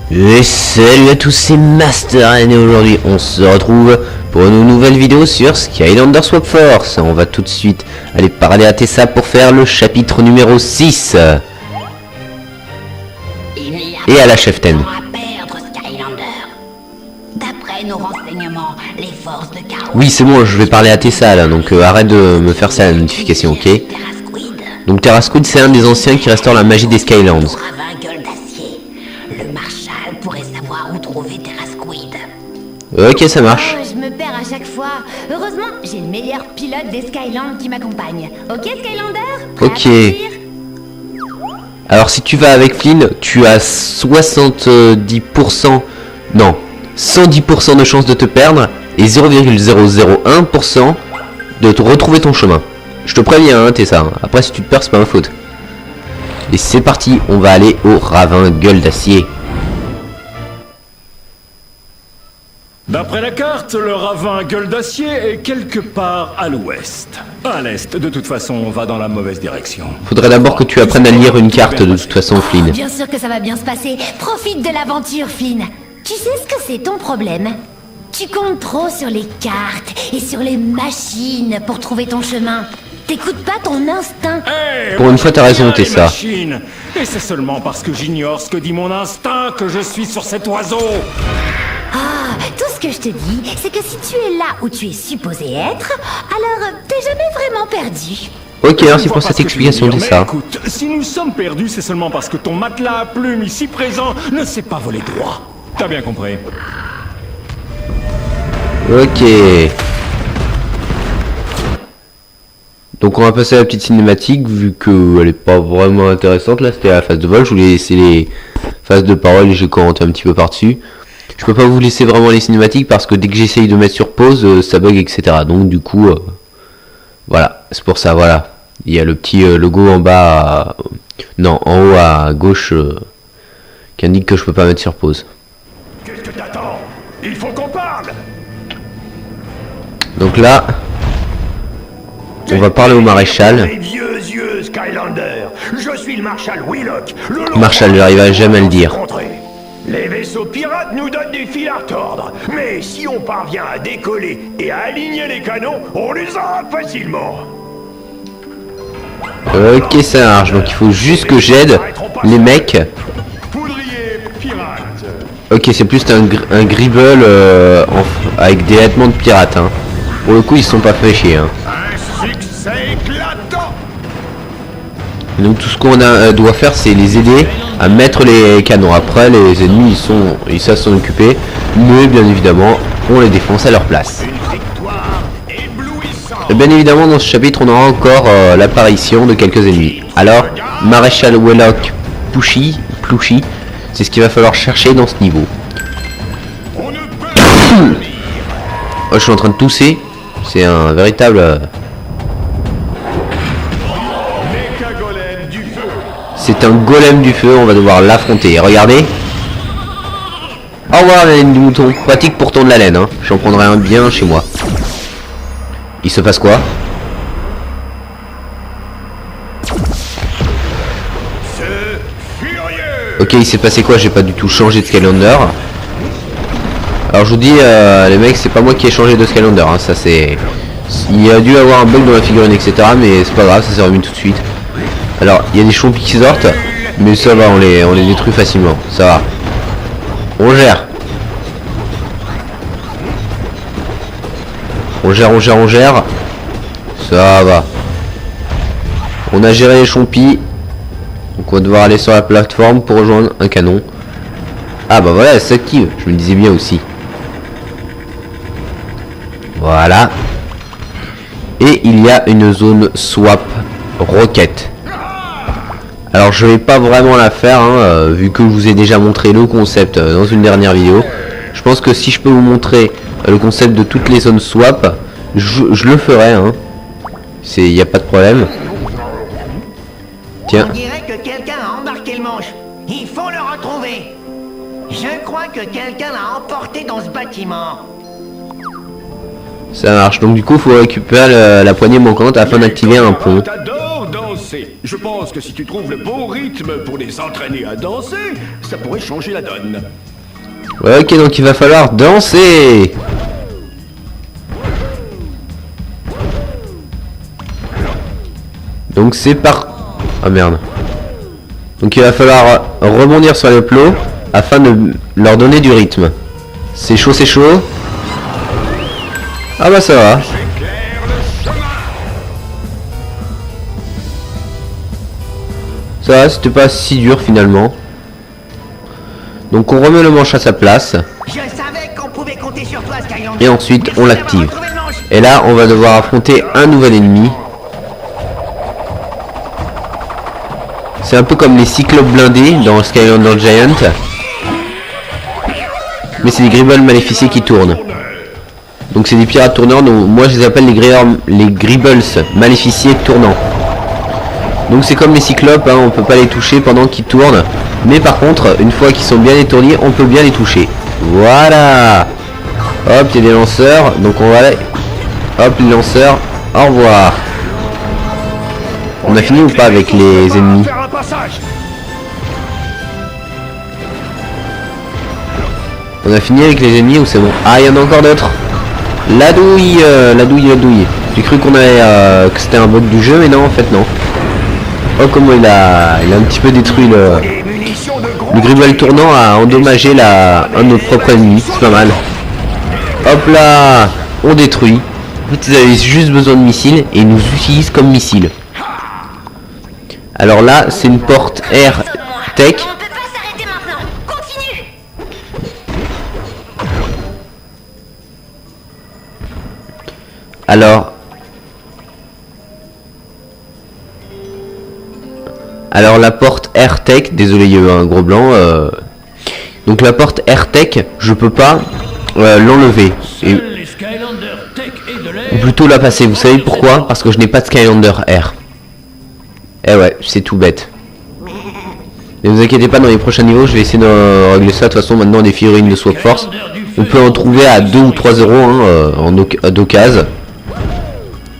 Et salut à tous, c'est Master et aujourd'hui on se retrouve pour une nouvelle vidéo sur Skylanders Swap Force. On va tout de suite aller parler à Tessa pour faire le chapitre numéro 6. Et à la chef Ten. Oui c'est bon, je vais parler à Tessa là, donc arrête de me faire ça la notification, ok? Donc Terra Squid c'est un des anciens qui restaure la magie des Skylands. Ok, ça marche. Oh, je me perds à chaque fois. Heureusement, j'ai le meilleur pilote des Skylands qui m'accompagne. Ok, Skylander? Ok. Alors si tu vas avec Flynn, tu as 70%, non, 110% de chance de te perdre et 0,001% de te retrouver ton chemin. Je te préviens, hein, t'es ça. Après si tu te perds, c'est pas ma faute. Et c'est parti, on va aller au ravin gueule d'acier. D'après la carte, le ravin gueule d'acier est quelque part à l'ouest. À l'est, de toute façon, on va dans la mauvaise direction. Faudrait d'abord que tu apprennes à lire une carte de toute façon, Flynn. Bien sûr que ça va bien se passer. Profite de l'aventure, Flynn. Tu sais ce que c'est ton problème? Tu comptes trop sur les cartes et sur les machines pour trouver ton chemin. T'écoutes pas ton instinct. Hey, Pour une fois, t'as raison, Tessa. Et c'est seulement parce que j'ignore ce que dit mon instinct que je suis sur cet oiseau. Ah, tout ce que je te dis, c'est que si tu es là où tu es supposé être, alors t'es jamais vraiment perdu. Ok, merci pour cette explication, Tessa. Écoute, si nous sommes perdus, c'est seulement parce que ton matelas à plumes ici présent ne s'est pas volé droit. T'as bien compris? Ok. Donc on va passer à la petite cinématique, vu qu'elle est pas vraiment intéressante. Là c'était la phase de vol, je voulais laisser les phases de parole et j'ai commenté un petit peu par-dessus. Je peux pas vous laisser vraiment les cinématiques parce que dès que j'essaye de mettre sur pause, ça bug, etc. Donc du coup, voilà, c'est pour ça, voilà. Il y a le petit logo en bas, non, en haut à gauche, qui indique que je peux pas mettre sur pause. Qu'est-ce que t'attends? Il faut qu'on parle. Donc là, on va parler au maréchal. Les vieux yeux, Skylander. Je suis le marshal Willock. Marshal, j'arrive jamais à le dire. Les vaisseaux pirates nous donnent des fils à retordre. Mais si on parvient à décoller et à aligner les canons, on les aura facilement. Ok, ça marche. Donc il faut juste que j'aide les mecs. Poudrier pirate. Ok, c'est plus un gribble avec des vêtements de pirates. Hein. Pour le coup, ils sont pas fait chier. Hein. Un succès éclatant. Donc tout ce qu'on doit faire, c'est les aider à mettre les canons. Après, les ennemis, ils savent s'en occuper. Mais bien évidemment, on les défonce à leur place. Une victoire éblouissante. Et bien évidemment, dans ce chapitre, on aura encore l'apparition de quelques ennemis. Alors, Maréchal Willock Plushy, c'est ce qu'il va falloir chercher dans ce niveau. On ne peut Oh, je suis en train de tousser. C'est un véritable... Méca-golem du feu. C'est un golem du feu, on va devoir l'affronter. Regardez. Au revoir la laine du mouton. Pratique pour tondre la laine, hein. J'en prendrai un bien chez moi. Il se passe quoi? Feu furieux. Ok, il s'est passé quoi? J'ai pas du tout changé de Skylander. Alors je vous dis, les mecs, c'est pas moi qui ai changé de Skylander, hein. Ça c'est... Il y a dû avoir un bug dans la figurine, etc. Mais c'est pas grave, ça s'est remis tout de suite. Alors, il y a des chompis qui sortent. Mais ça va, on les détruit facilement. Ça va. On gère. On gère. Ça va. On a géré les chompis. Donc on va devoir aller sur la plateforme pour rejoindre un canon. Ah bah voilà, elle s'active. Je me disais bien aussi. Voilà. Et il y a une zone swap roquette. Alors je vais pas vraiment la faire, hein, vu que je vous ai déjà montré le concept dans une dernière vidéo. Je pense que si je peux vous montrer le concept de toutes les zones swap, je le ferai. Hein. Il n'y a pas de problème. Tiens. On dirait que quelqu'un a embarqué le manche. Il faut le retrouver. Je crois que quelqu'un l'a emporté dans ce bâtiment. Ça marche. Donc du coup, il faut récupérer la poignée manquante afin d'activer un pont. T'adore dans danser. Je pense que si tu trouves le bon rythme pour les entraîner à danser, ça pourrait changer la donne. Ouais, ok, donc il va falloir danser. Donc c'est par... Ah merde. Donc il va falloir rebondir sur les plots afin de leur donner du rythme. C'est chaud, c'est chaud. Ah bah ça va. Ça va, c'était pas si dur finalement. Donc on remet le manche à sa place. Je savais qu'on pouvait compter sur toi, Skylander. Et ensuite on l'active. Retrouver le manche. Et là on va devoir affronter un nouvel ennemi. C'est un peu comme les cyclopes blindés dans Skylander Giant. Mais c'est des Gribbles maléficiés qui tournent. Donc c'est des pirates tournants, donc moi je les appelle les Gribbles maléficiés tournants. Donc c'est comme les cyclopes, hein, on peut pas les toucher pendant qu'ils tournent. Mais par contre, une fois qu'ils sont bien étourdis, on peut bien les toucher. Voilà. Hop, il y a des lanceurs, donc on va aller... Hop, les lanceurs, au revoir. On a fini ou pas avec les ennemis? Faire un passage. On a fini avec les ennemis ou c'est bon? Ah, il y en a encore d'autres. La douille, la douille, la douille. J'ai cru qu'on avait que c'était un bug du jeu, mais non, en fait non. Oh, comment il a un petit peu détruit le Gribble tournant a endommagé un de nos propres ennemis. C'est pas mal. Hop là, on détruit. En fait, ils avaient juste besoin de missiles et ils nous utilisent comme missiles. Alors là, c'est une porte air tech. On peut pas s'arrêter maintenant. Continue. Alors la porte AirTech, désolé il y a eu un gros blanc. Donc la porte AirTech, je peux pas l'enlever. Ou plutôt la passer. Vous savez pourquoi? Parce que je n'ai pas de Skylander Air. Eh ouais, c'est tout bête. Ne vous inquiétez pas, dans les prochains niveaux, je vais essayer de régler ça. De toute façon, maintenant des figurines de Swap Force, on peut en trouver à 2 ou 3 euros hein, d'occasion.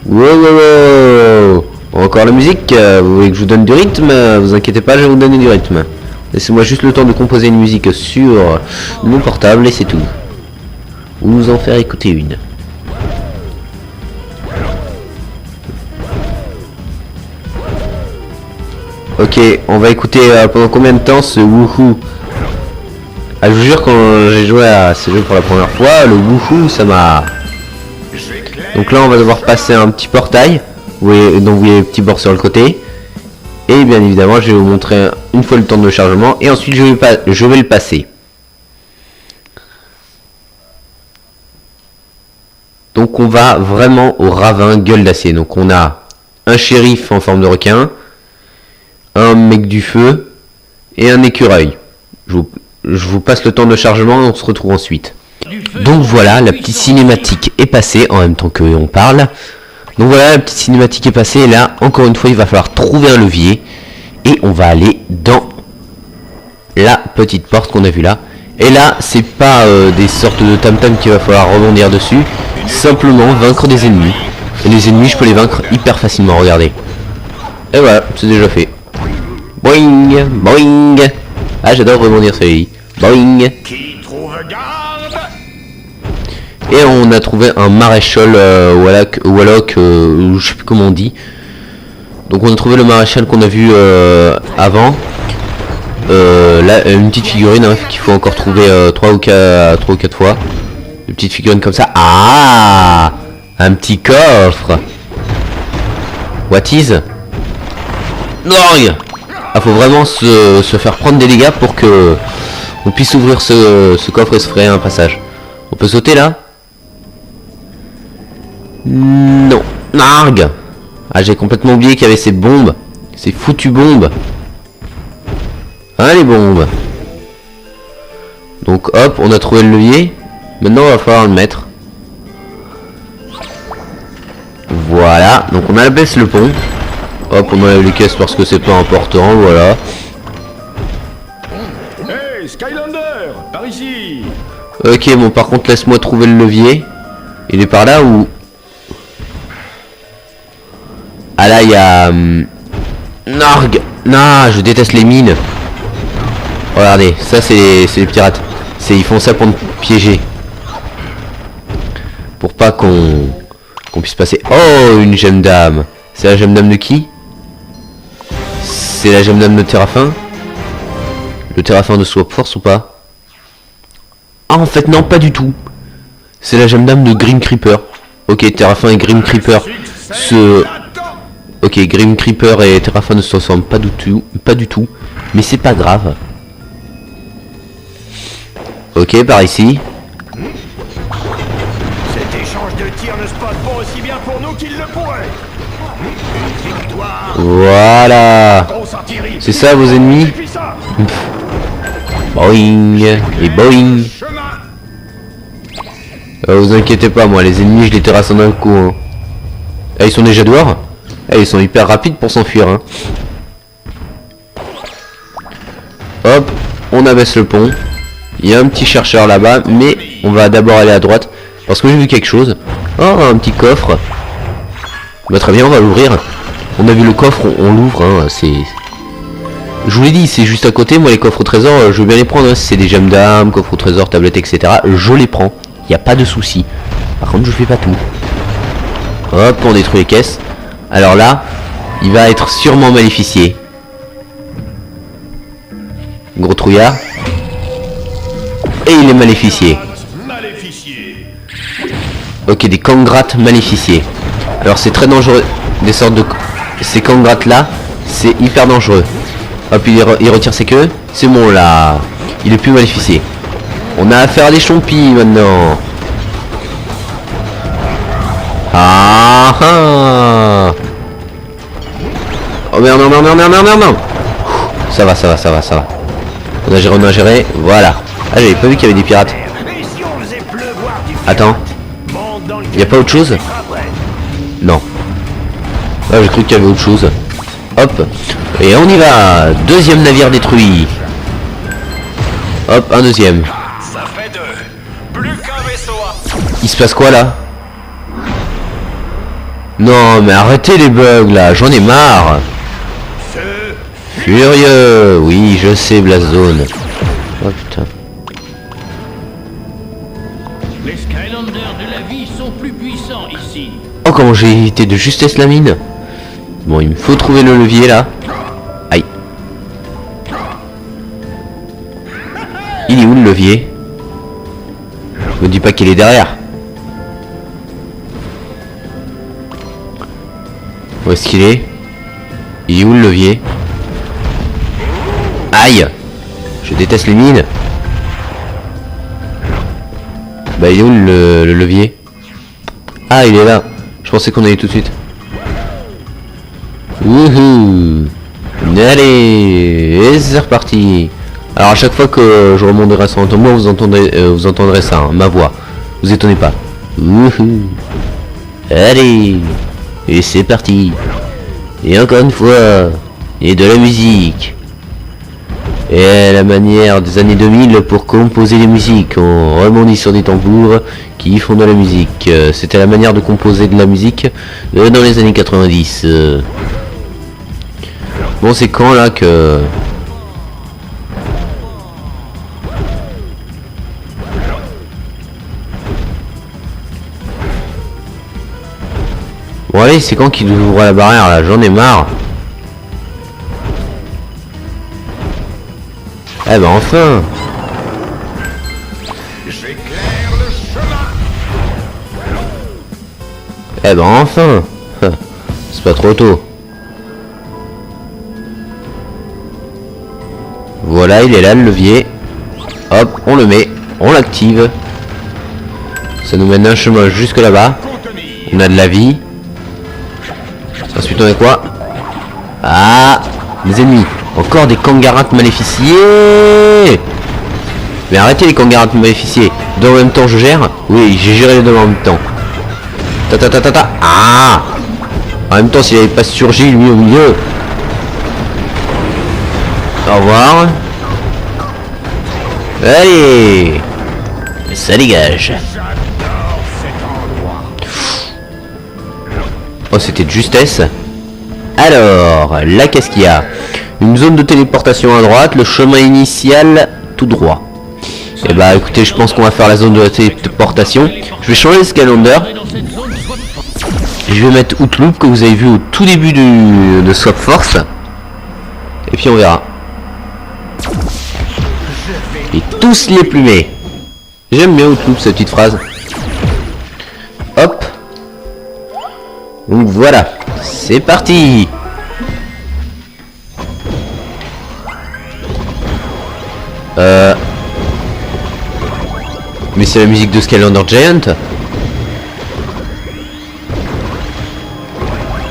Wow, wow, wow. Encore la musique, vous voulez que je vous donne du rythme? Vous inquiétez pas, je vais vous donner du rythme. Laissez-moi juste le temps de composer une musique sur mon portable et c'est tout. Ou nous en faire écouter une. Ok, on va écouter pendant combien de temps ce wouhou? Ah, je vous jure, quand j'ai joué à ce jeu pour la première fois, le wouhou ça m'a... Donc là on va devoir passer un petit portail. Vous voyez, donc vous voyez les petits bords sur le côté. Et bien évidemment je vais vous montrer une fois le temps de chargement. Et ensuite je vais le passer. Donc on va vraiment au ravin gueule d'acier. Donc on a un shérif en forme de requin, un mec du feu et un écureuil. Je vous passe le temps de chargement et on se retrouve ensuite. Donc voilà, la petite cinématique est passée en même temps que on parle. Donc voilà, la petite cinématique est passée et là, encore une fois, il va falloir trouver un levier. Et on va aller dans la petite porte qu'on a vue là. Et là, c'est pas des sortes de tam-tam qu'il va falloir rebondir dessus. Simplement vaincre des ennemis. Et les ennemis, je peux les vaincre hyper facilement, regardez. Et voilà, c'est déjà fait. Boing, boing. Ah, j'adore rebondir sur les boing. Qui trouve garde? Et on a trouvé un maréchal Wallock, je sais plus comment on dit. Donc on a trouvé le maréchal qu'on a vu avant. Là, une petite figurine hein, qu'il faut encore trouver 3 ou 4 fois. Une petite figurine comme ça. Ah, un petit coffre. What is? Non. Ah, faut vraiment se faire prendre des dégâts pour que on puisse ouvrir ce coffre et se frayer un passage. On peut sauter là? Non. Narg. Ah, j'ai complètement oublié qu'il y avait ces bombes. Ces foutues bombes. Hein, les bombes. Donc hop, on a trouvé le levier. Maintenant, il va falloir le mettre. Voilà. Donc on abaisse le pont. Hop, on enlève les caisses parce que c'est pas important. Voilà. Hey, Skylander, par ici. Ok, bon, par contre, laisse-moi trouver le levier. Il est par là ou... Ah là, il y a... Narg. Non, je déteste les mines. Regardez, ça c'est les pirates. Ils font ça pour nous piéger. Pour pas qu'on puisse passer. Oh, une gemme d'âme. C'est la gemme d'âme de qui? C'est la gemme d'âme de Terrafin. Le Terrafin de Swap Force ou pas? Ah, en fait, non, pas du tout. C'est la gemme d'âme de Grim Creeper. Ok, Terrafin et Grim Creeper Ok, Grim Creeper et Terrafin ne se ressemblent pas du tout. Mais c'est pas grave. Ok, par ici. Cet échange de tirs ne se passe pas aussi bien pour nous qu'il le pourrait. Une victoire. Voilà. Grosse artillerie. C'est ça vos ennemis? Boing et boing. Vous inquiétez pas, moi les ennemis je les terrasse en un coup. Hein. Ah, ils sont déjà dehors. Ah, ils sont hyper rapides pour s'enfuir. Hein. Hop, on abaisse le pont. Il y a un petit chercheur là-bas, mais on va d'abord aller à droite parce que j'ai vu quelque chose. Oh, un petit coffre. Bah, très bien, on va l'ouvrir. On a vu le coffre, on l'ouvre. Hein. C'est, je vous l'ai dit, c'est juste à côté. Moi, les coffres au trésor, je veux bien les prendre. Hein. Si c'est des gemmes d'âme, coffres au trésor, tablettes, etc. Je les prends. Il n'y a pas de souci. Par contre, je fais pas tout. Hop, on détruit les caisses. Alors là, il va être sûrement maléficié. Gros trouillard. Et il est maléficié. Ok, des kangrates maléficiés. Alors c'est très dangereux. Des sortes de... Ces kangrates là, c'est hyper dangereux. Hop, il retire ses queues. C'est bon là. Il est plus maléficié. On a affaire à des chompis maintenant. Ah ah. Oh merde, merde, merde, merde, merde, merde. Ça va. On a géré, voilà. Ah, j'avais pas vu qu'il y avait des pirates. Attends. Y a pas autre chose? Non. Ah, j'ai cru qu'il y avait autre chose. Hop. Et on y va. Deuxième navire détruit. Hop, un deuxième. Ça fait deux. Plus qu'un vaisseau. Il se passe quoi là? Non, mais arrêtez les bugs là, j'en ai marre. Furieux. Oui, je sais, Blazone. Oh putain. Les Skylanders de la vie sont plus puissants ici. Oh, comment j'ai été de justesse la mine. Bon, il me faut trouver le levier là. Aïe. Il est où le levier? Me dis pas qu'il est derrière. Où est-ce qu'il est? Il est où le levier? Aïe. Je déteste les mines. Bah il est où le levier? Ah, il est là. Je pensais qu'on allait tout de suite. Wouhou. Allez. Et c'est reparti. Alors à chaque fois que je remonterai sur un tombeau, vous entendrez ça, hein, ma voix. Vous étonnez pas. Wouhou. Allez. Et c'est parti. Et encore une fois. Et de la musique. Et à la manière des années 2000 pour composer les musiques. On rebondit sur des tambours qui font de la musique. C'était la manière de composer de la musique dans les années 90. Bon, c'est quand là que... Bon allez, c'est quand qu'il ouvre la barrière là? J'en ai marre. Eh ben enfin. J'éclaire le chemin. Eh ben enfin. C'est pas trop tôt. Voilà, il est là le levier. Hop, on le met, on l'active. Ça nous mène un chemin jusque là-bas. On a de la vie. Ensuite on a quoi? Ah, les ennemis. Encore des kangarantes maléficiés. Mais arrêtez les kangarantes maléficiés. Dans le même temps je gère. Oui, j'ai géré les deux en même temps. Ta. Ah. En même temps s'il avait pas surgi lui au milieu. Au revoir. Allez. Ça dégage. Oh, c'était de justesse. Alors, là, qu'est-ce qu'il y a? Une zone de téléportation à droite, le chemin initial tout droit. Et bah écoutez, je pense qu'on va faire la zone de la téléportation. Je vais changer le Skylander. Je vais mettre Outloop que vous avez vu au tout début de Swap Force. Et puis on verra. Et tous les plumés. J'aime bien Outloop cette petite phrase. Hop. Donc voilà. C'est parti. Mais c'est la musique de Skylander Giant.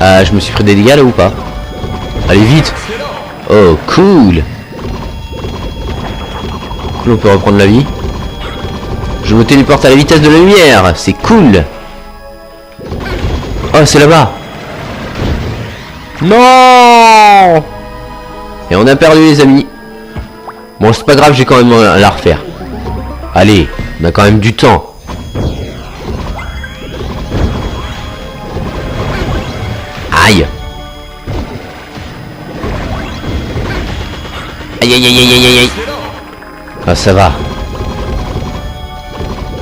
Ah, je me suis pris des dégâts là ou pas? Allez vite. Oh, cool. Cool, on peut reprendre la vie. Je me téléporte à la vitesse de la lumière. C'est cool. Oh, c'est là-bas. Non. Et on a perdu les amis. Bon, c'est pas grave, j'ai quand même à la refaire. Allez, on a quand même du temps. Aïe. Aïe aïe aïe aïe aïe aïe. Ah, ça va.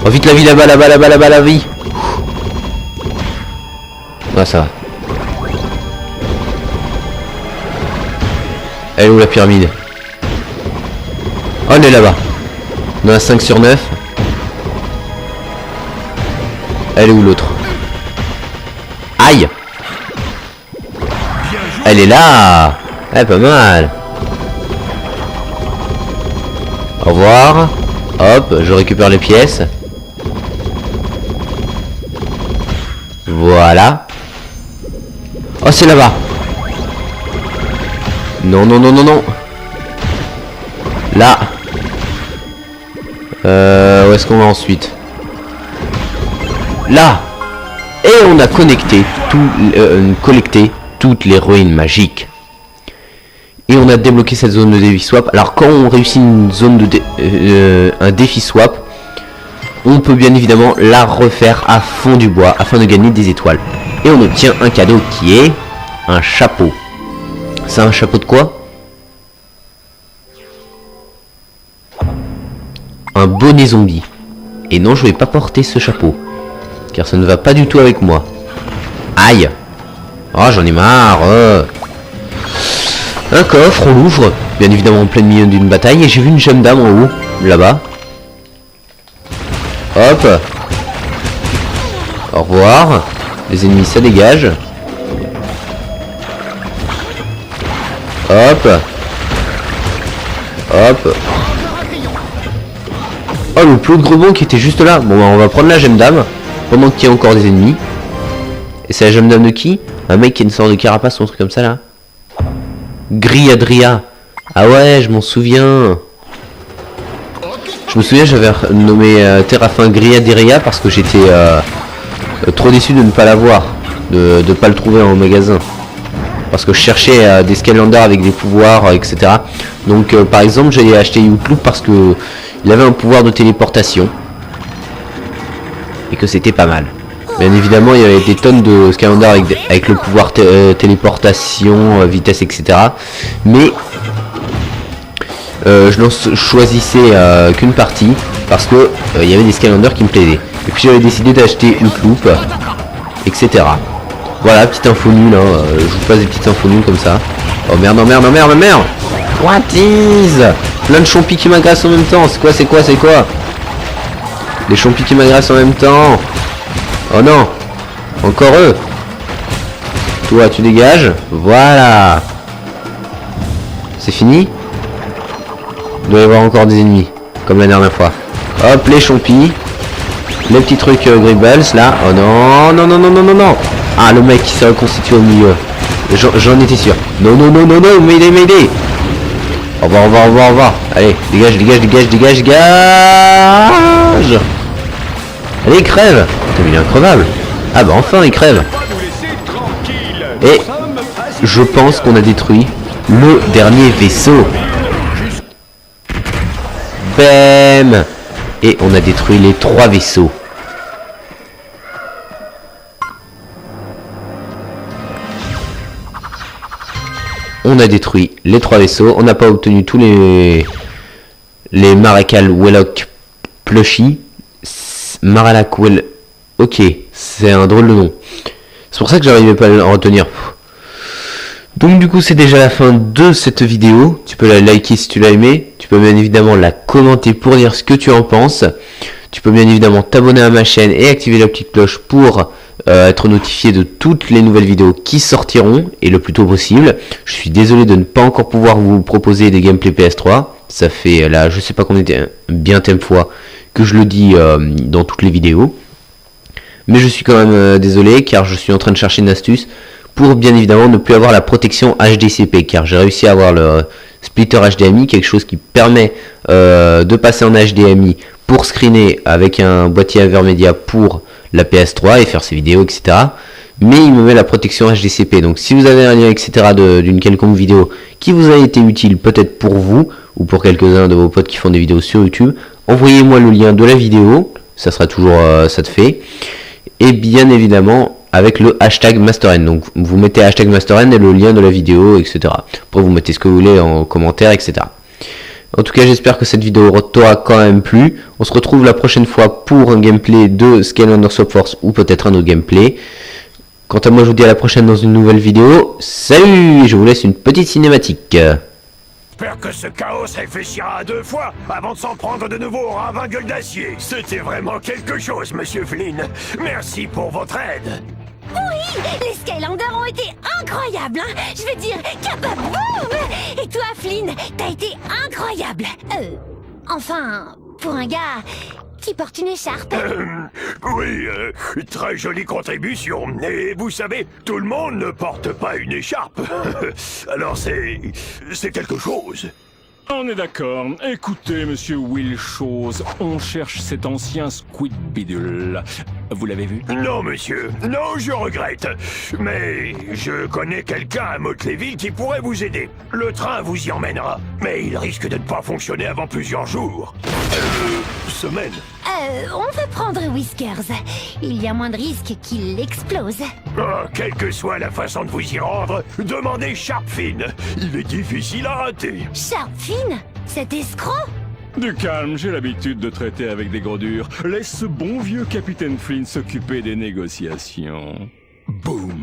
Oh, vite la vie là-bas, là-bas, là-bas, là-bas, la vie. Ah, ça va. Elle est où la pyramide? Oh, elle est là-bas. On a 5 sur 9. Elle est où l'autre? Aïe. Elle est là. Eh, pas mal. Au revoir. Hop, je récupère les pièces. Voilà. Oh, c'est là-bas. Non, non, non, non, non. Là. Où est-ce qu'on va ensuite? Là. Et on a collecté toutes les ruines magiques. Et on a débloqué cette zone de défi swap. Alors quand on réussit une zone de un défi swap, on peut bien évidemment la refaire à fond du bois afin de gagner des étoiles. Et on obtient un cadeau qui est un chapeau. C'est un chapeau de quoi? Un bonnet zombie. Et non, je vais pas porter ce chapeau, car ça ne va pas du tout avec moi. Aïe. Oh, j'en ai marre. Un coffre, on l'ouvre. Bien évidemment en plein milieu d'une bataille. Et j'ai vu une jeune dame en haut, là-bas. Hop. Au revoir. Les ennemis, ça dégage. Hop. Hop. Oh, le plot de gros bon qui était juste là. Bon, bah, on va prendre la gemme d'âme pendant qu'il y a encore des ennemis. Et c'est la gemme d'âme de qui? Un mec qui a une sorte de carapace ou un truc comme ça là. Griadria. Ah ouais, je m'en souviens. Je me souviens, j'avais nommé Terrafin Griadria parce que j'étais trop déçu de ne pas l'avoir, de ne pas le trouver en magasin. Parce que je cherchais des Skylanders avec des pouvoirs, etc. Donc par exemple, j'ai acheté Outloop parce que il avait un pouvoir de téléportation. Et que c'était pas mal. Bien évidemment, il y avait des tonnes de Skylanders avec le pouvoir téléportation, vitesse, etc. Mais je n'en choisissais qu'une partie parce que il y avait des Skylanders qui me plaisaient. Et puis j'avais décidé d'acheter Outloop, etc. Voilà, petite info nulle, hein. Je vous passe des petites infos nulles comme ça. Oh merde, oh merde, oh merde, oh merde. What is? Plein de chompis qui m'agressent en même temps. C'est quoi, c'est quoi, c'est quoi? Les chompis qui m'agressent en même temps. Oh non. Encore eux. Toi, tu dégages. Voilà. C'est fini? Il doit y avoir encore des ennemis. Comme la dernière fois. Hop, les chompis. Les petits trucs Gribbles là. Oh non, non, non, non, non, non, non. Ah, le mec qui s'est reconstitué au milieu. J'en étais sûr. Non, non, non, non, non, m'aider, m'aider. Au revoir, au revoir, au revoir, au revoir. Allez, dégage, dégage, dégage, dégage, dégage. Allez, crève. Putain, mais il est increvable. Ah bah enfin, il crève. Et je pense qu'on a détruit le dernier vaisseau. Bam. Et on a détruit les 3 vaisseaux. on a détruit les 3 vaisseaux. On n'a pas obtenu tous les Maracal Wellock Plushy. Maralac Well... Ok, c'est un drôle de nom. C'est pour ça que j'arrivais pas à le retenir. Donc du coup c'est déjà la fin de cette vidéo. Tu peux la liker si tu l'as aimé. Tu peux bien évidemment la commenter pour dire ce que tu en penses. Tu peux bien évidemment t'abonner à ma chaîne et activer la petite cloche pour être notifié de toutes les nouvelles vidéos qui sortiront et le plus tôt possible. Je suis désolé de ne pas encore pouvoir vous proposer des gameplays PS3. Ça fait là je sais pas combien bien fois que je le dis dans toutes les vidéos. Mais je suis quand même désolé car je suis en train de chercher une astuce pour bien évidemment ne plus avoir la protection HDCP, car j'ai réussi à avoir le splitter HDMI, quelque chose qui permet de passer en HDMI pour screener avec un boîtier Avermedia pour la PS3 et faire ses vidéos, etc. Mais il me met la protection HDCP. Donc si vous avez un lien, etc. d'une quelconque vidéo qui vous a été utile, peut-être pour vous ou pour quelques-uns de vos potes qui font des vidéos sur YouTube, envoyez-moi le lien de la vidéo, ça sera toujours ça de fait. Et bien évidemment avec le hashtag MasterN. Donc vous mettez hashtag MasterN et le lien de la vidéo, etc. Après vous mettez ce que vous voulez en commentaire, etc. En tout cas j'espère que cette vidéo t'aura quand même plu. On se retrouve la prochaine fois pour un gameplay de Skylanders Swap Force ou peut-être un autre gameplay. Quant à moi je vous dis à la prochaine dans une nouvelle vidéo. Salut, je vous laisse une petite cinématique. J'espère que ce chaos réfléchira à 2 fois avant de s'en prendre de nouveau au ravin gueule d'acier. C'était vraiment quelque chose, monsieur Flynn. Merci pour votre aide. Oui, les Skylanders ont été incroyables, hein. Je veux dire, kababoum. Et toi, Flynn, t'as été incroyable. Enfin, pour un gars qui porte une écharpe. Oui, très jolie contribution. Et vous savez, tout le monde ne porte pas une écharpe. Alors c'est quelque chose. On est d'accord. Écoutez, monsieur Will Chose, on cherche cet ancien Squid Bidule. Vous l'avez vu? Non, monsieur. Non, je regrette. Mais je connais quelqu'un à Motleyville qui pourrait vous aider. Le train vous y emmènera. Mais il risque de ne pas fonctionner avant plusieurs jours. Semaines. On va prendre Whiskers. Il y a moins de risques qu'il explose. Oh, quelle que soit la façon de vous y rendre, demandez Sharp Fin. Il est difficile à rater. Sharp Fin? Cet escroc? Du calme, j'ai l'habitude de traiter avec des gros durs. Laisse ce bon vieux capitaine Flynn s'occuper des négociations. Boum.